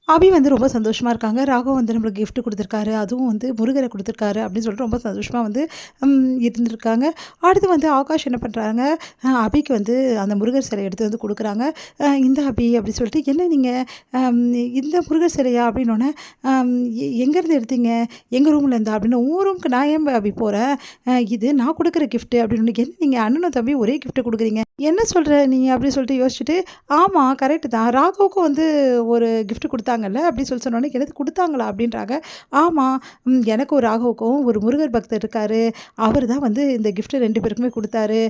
அபி வந்து ரொம்ப சந்தோஷமா இருக்காங்க. ராகவ் வந்து நம்மளுக்கு கிஃப்ட் குடுத்துருக்காரு. அதுவும் வந்து முருகர குடுத்துருக்காரு அப்படின்னு சொல்லிட்டு ரொம்ப சந்தோஷமா வந்து இருந்திருக்காங்க. அடுத்து வந்து ஆகாஷ் என்ன பண்றாங்க, அபிக்கு வந்து அந்த முருகர் சிலைய எடுத்து வந்து குடுக்குறாங்க. "இந்தா அபி" அப்படி சொல்லிட்டு, "என்ன நீங்க அம் இந்த முருகர் சிலையா?" அப்படின்னோனே, எங்கேருந்து எடுத்தீங்க?" "எங்க ரூம்ல இருந்தா" அப்படின்னு. "உன் ரூமுக்கு நான் ஏன் அபி போறேன்? இது நான் குடுக்குற கிஃப்ட்" அப்படின்னு. "என்ன நீங்க அண்ணனும் தம்பியும் ஒரே கிஃப்ட்ட குடுக்குறீங்க? என்ன சொல்ற நீ?" அப்படின்னு சொல்லிட்டு யோசிச்சுட்டு, "ஆமா கரெக்ட்டு தான். ராகவுக்கும் வந்து ஒரு கிஃப்ட் குடுத்தாங்கல்ல" அப்படின்னு சொல்லி சொன்னோனே, "என்னது குடுத்தாங்களா?" அப்படின்றாங்க. "ஆமா. எனக்கும் ராகவுக்கும் ஒரு முருகர் பக்தர் இருக்காரு. அவரு தான் வந்து இந்த கிஃப்ட் 2 பேருக்குமே குடுத்தாரு.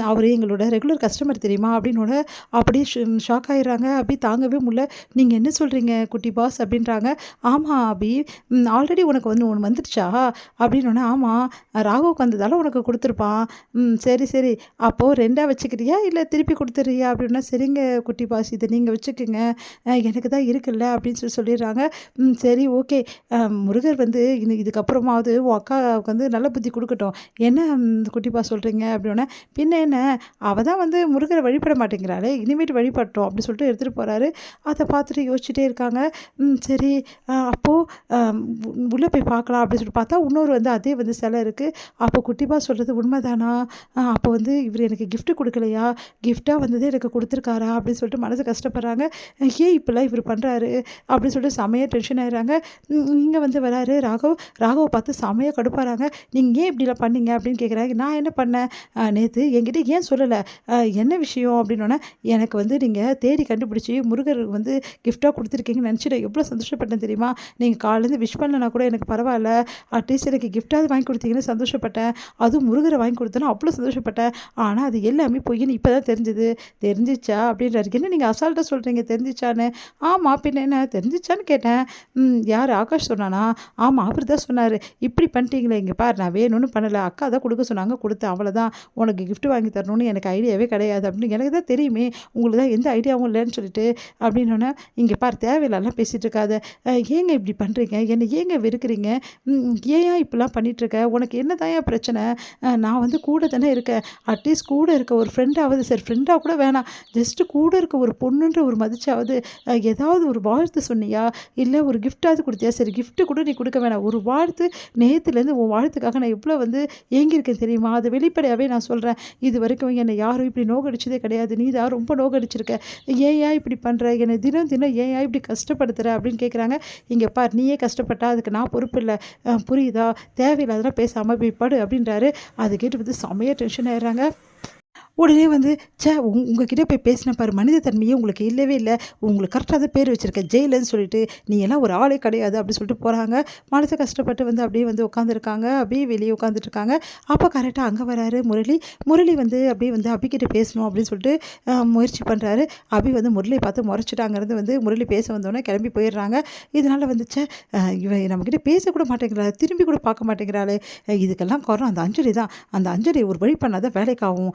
அவரு எங்களோட ரெகுலர் கஸ்டமர் தெரியுமா?" அப்படின்னோனே, அப்படியே ஷாக் ஆயிடுறாங்க. அபி தாங்கவே முடியல. "நீங்க என்ன சொல்றீங்க குட்டி பாஸ்?" அப்படின்றாங்க. "ஆமா அபி. ஆல்ரெடி உனக்கு வந்து ஒண்ணு வந்துருச்சா?" அப்படின்னோனே, "ஆமா. ராகவுக்கு வந்ததால உனக்கு குடுத்துருப்பான்." சரி, சரி. அப்போ 2ஆ வச்சுக்கிறியா? இல்ல திருப்பி குடுத்துறியா?" அப்படின்னா, "சரிங்க குட்டி பாஸ். இத நீங்க வச்சுக்கங்க. எனக்கு தான் இருக்குல்ல." அப்படின்னு சொல்லிடுறாங்க. சரி ஓகே. முருகர் வந்து இதுக்கப்புறமாவது உன் அக்காவுக்கு வந்து நல்ல புத்தி குடுக்கட்டும். என்ன குட்டி பாஸ் சொல்றீங்க?" அப்படின்னோனே, "பின்ன என்ன? அவ தான் வந்து முருகர வழிபட மாட்டேங்கிறாளே! இனிமேட்டு வழிபடட்டும்." அப்படி சொல்லிட்டு எடுத்துட்டு போறாரு. அத பார்த்துட்டு யோசிச்சுட்டே இருக்காங்க. சரி அப்போ உள்ள போய் பார்க்கலாம் அப்படின்னு சொல்லிட்டு பார்த்தா, இன்னொரு வந்து அதே வந்து சிலை இருக்கு. அப்போ குட்டி பாஸ் சொல்றது உண்மைதானா? அப்போ வந்து இவரு எனக்கு கிஃப்ட் குடுக்கலையா? கிஃப்ட்டா வந்ததே எனக்கு குடுத்துருக்காரா? அப்படின்னு சொல்லிட்டு மனசு கஷ்டப்படுறாங்க. ஏன் இப்படிலாம் இவரு பண்றாரு? அப்படின்னு சொல்லிட்டு செமையா டென்ஷன் ஆயிடுறாங்க. இங்க வந்து வராரு ராகவ். ராகவ பார்த்து செமையா கடுப்பாறாங்க. "நீங்க ஏன் இப்படிலாம் பண்ணீங்க?" அப்படின்னு கேட்குறாங்க. "நான் என்ன பண்ணேன்? நேத்து என்கிட்ட ஏன் சொல்லல? என்ன விஷயம்?" அப்படின்னோனே, "எனக்கு வந்து நீங்க தேடி கண்டுபிடிச்சு முருகர் வந்து கிஃப்ட்டா குடுத்துருக்கீங்கன்னு நெனச்சு நான் எவ்வளோ சந்தோஷப்பட்டேன் தெரியுமா? நீங்க காலையிலேருந்து விஷ் பண்ணலனா கூட எனக்கு பரவால்ல. அட்லீஸ்ட் எனக்கு கிஃப்ட்டாவது வாங்கி குடுத்தீங்கன்னு சந்தோஷப்பட்டேன். அதுவும் முருகர வாங்கி குடுத்தேன்னு அவ்வளோ சந்தோஷப்பட்டேன். ஆனா, அது எல்லாமே பொய்ன்னு இப்ப தான் தெரிஞ்சது." "தெரிஞ்சிச்சா?" அப்படின்றாரு. "என்ன நீங்க அசால்ட்டா சொல்றீங்க தெரிஞ்சிச்சான்னு?" "ஆமா பின்ன என்ன தெரிஞ்சிச்சான்னு கேட்டேன்." யாரு ஆகாஷ் சொன்னானா?" "ஆமா அவரு தான் சொன்னாரு." "இப்படி பண்ணிட்டீங்களே இங்க பாரு நான் வேணும்னு பண்ணல. அக்கா தான் குடுக்க சொன்னாங்க குடுத்தேன் அவ்வளோதான். உனக்கு கிஃப்ட் வாங்கி தரணும்னு எனக்கு ஐடியாவே கிடையாது." அப்படின்னு. "எனக்கு தான் தெரியுமே உங்களுக்கு தான் எந்த ஐடியாவும் இல்லன்னு சொல்லிட்டு." அப்படின்னோனே, "இங்க பாரு தேவையில்லாமலாம் பேசிட்டு இருக்காத. ஏங்க இப்படி பண்றீங்க? என்ன ஏங்க வெறுக்கிறீங்க? ஏன் இப்படிலாம் பண்ணிட்டுருக்க? உனக்கு என்னதான்யா பிரச்சனை? நான் வந்து கூட தானே இருக்கேன். அட்லீஸ்ட் கூட இருக்க ஒரு ஃப்ரெண்டாவது சரி ஃப்ரெண்டா கூட வேணாம். ஜஸ்ட் கூட இருக்க ஒரு பொண்ணுன்ற ஒரு மதிச்சாவது ஏதாவது ஒரு வாழ்த்து சொன்னியா? இல்ல ஒரு கிஃப்ட்டாவது குடுத்தியா? சரி கிஃப்ட் கூட நீ குடுக்க வேணாம். ஒரு வாழ்த்து நேத்துலேருந்து உன் வாழ்த்துக்காக நான் எவ்வளோ வந்து ஏங்கியிருக்கேன் தெரியுமா? அத வெளிப்படையாவே நான் சொல்றேன். இதுவரைக்கும் என்னை யாரும் இப்படி நோகடிச்சதே கிடையாது. நீ தான் ரொம்ப நோகடிச்சிருக்க. ஏன்யா இப்படி பண்ற? என்னை தினம் தினம் ஏன்யா இப்படி கஷ்டப்படுத்துற? அப்படின்னு கேட்குறாங்க. இங்க பார் நீயே கஷ்டப்பட்டா அதுக்கு நான் பொறுப்பு இல்ல. புரியுதா? தேவையில்லாதெல்லாம் பேசாம போய் படு அப்படின்றாரு. அத கேட்டு வந்து செமையா டென்ஷன் ஆயிடுறாங்க. உடனே வந்து, "ச்சே! உங்ககிட்ட போய் பேசினேன் பாரு, மனித தன்மையே உங்களுக்கு இல்லவே இல்ல. உங்களுக்கு கரெக்ட்டா தான் பேர் வச்சிருக்கேன். ஜெயிலர்ன்னு சொல்லிட்டு. நீ எல்லாம் ஒரு ஆளே கிடையாது." அப்படி சொல்லிட்டு போறாங்க. மனசு கஷ்டப்பட்டு வந்து அப்படியே வந்து உட்காந்துருக்காங்க. அப்படியே வெளிய உட்காந்துட்டுருக்காங்க. அப்போ கரெக்ட்டா அங்க வராரு முரளி. முரளி வந்து அப்படியே வந்து அபிகிட்ட பேசணும் அப்படின்னு சொல்லிட்டு முயற்சி பண்றாரு. அபி வந்து முரளிய பார்த்து முறைச்சுட்டு அங்கேருந்து வந்து முரளி பேச வந்தோனே கிளம்பி போயிடுறாங்க. இதனால வந்து, ச்சே! இவ நம்மகிட்ட பேசக்கூட மாட்டேங்கிறா, திரும்பி கூட பார்க்க மாட்டேங்கிறாளே! இதுக்கெல்லாம் காரணம் அந்த அஞ்சலி தான். அந்த அஞ்சலி ஒரு வழி பண்ணா தான் வேலைக்காகும்.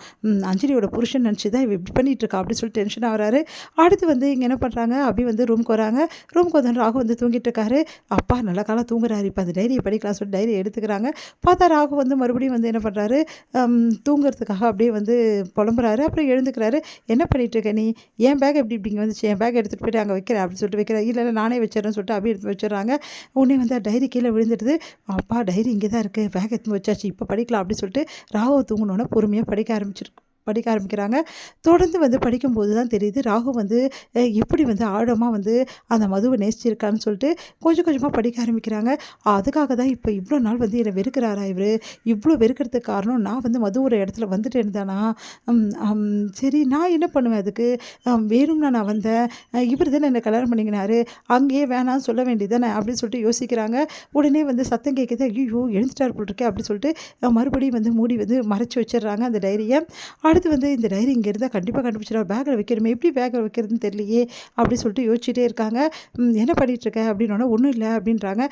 அஞ்சலியோட புருஷன் நினச்சு தான் இவ இப்படி பண்ணிட்டு இருக்கா அப்படின்னு சொல்லிட்டு டென்ஷன் ஆகுறாரு. அடுத்து வந்து இங்க என்ன பண்றாங்க, அபி வந்து ரூமுக்கு வராங்க. ரூமுக்கு வந்தோனே ராகு வந்து தூங்கிட்டு இருக்காரு. அப்பா நல்ல காலம் தூங்குறாரு. இப்ப அந்த டைரிய படிக்கலாம் சொல்லிட்டு டைரிய எடுத்துக்கிறாங்க. பார்த்தா ராகு வந்து மறுபடியும் வந்து என்ன பண்றாரு, தூங்குறதுக்காக அப்படியே வந்து புலம்புறாரு. அப்புறம் எழுந்துக்கிறாரு. "என்ன பண்ணிட்டு இருக்க நீ? என் பேக் எப்படி இப்படி இங்க வந்துச்சு? என் பேக் எடுத்துட்டு போயிட்டு அங்க வைக்கிறேன்" அப்படின்னு சொல்லிட்டு வைக்கிறேன். "இல்ல, இல்ல நானே வச்சுர்றேன்னு" சொல்லிட்டு அபி எடுத்து வச்சுர்றாங்க. உடனே வந்து டைரி கீழ விழுந்துடுது. "அப்பா டைரி இங்கே தான் இருக்கு. பேக் எடுத்து வச்சாச்சு. இப்ப படிக்கலாம்" அப்படின்னு சொல்லிட்டு ராகு தூங்குனோனே பொறுமையா படிக்க ஆரம்பிக்கிறாங்க. தொடர்ந்து வந்து படிக்கும்போது தான் தெரியுது, ராகு வந்து எப்படி வந்து ஆழமா வந்து அந்த மதுவ நேசிச்சிருக்கான்னு சொல்லிட்டு கொஞ்சம் கொஞ்சமா படிக்க ஆரம்பிக்கிறாங்க. அதுக்காக தான் இப்ப இவ்ளோ நாள் வந்து என்ன வெறுக்கிறாரா இவரு? இவ்ளோ வெறுக்கிறதுக்கு காரணம் நான் வந்து மதுவோட இடத்துல வந்துட்டேன்னு தானா? ம் அம் சரி நான் என்ன பண்ணுவேன் அதுக்கு? வேணும்னா நான் வந்தேன். இவரு தானே என்ன கல்யாணம் பண்ணிக்கினாரு. அங்கேயே வேணான்னு சொல்ல வேண்டியது தானே அப்படின்னு சொல்லிட்டு யோசிக்கிறாங்க. உடனே வந்து சத்தம் கேட்குது. ஐய்யயோ! எழுந்துட்டார் போல இருக்கே அப்படின்னு சொல்லிட்டு மறுபடியும் வந்து மூடி வந்து மறைச்சு வச்சுடுறாங்க அந்த டைரிய. அடுத்து வந்து இந்த டைரி இங்க இருந்தா கண்டிப்பா கண்டுபிடிச்சிருவா. பேக்ல வைக்கணுமே, எப்படி பேக்ல வைக்கிறதுன்னு தெரியலையே! அப்படி சொல்லிட்டு யோசிச்சுட்டே இருக்காங்க. என்ன பண்ணிட்டு இருக்க? அப்படின்னோனே, ஒண்ணும் இல்ல அப்படின்றாங்க.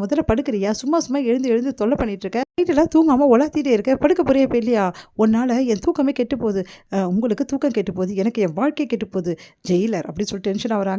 முதல்ல படுக்கிறியா? சும்மா சும்மா எழுந்து எழுந்து தொல்ல பண்ணிட்டு இருக்க. நைட்டெல்லாம் தூங்காம உலாத்திட்டே இருக்க. படுக்க போறியா இப்ப இல்லையா? உன்னால என் தூக்கமே கெட்டு போகுது. உங்களுக்கு தூக்கம் கெட்டு போகுது. எனக்கு என் வாழ்க்கை கெட்டு போகுது. ஜெயிலர் அப்படின்னு சொல்லிட்டு டென்ஷன் ஆவுறாங்க.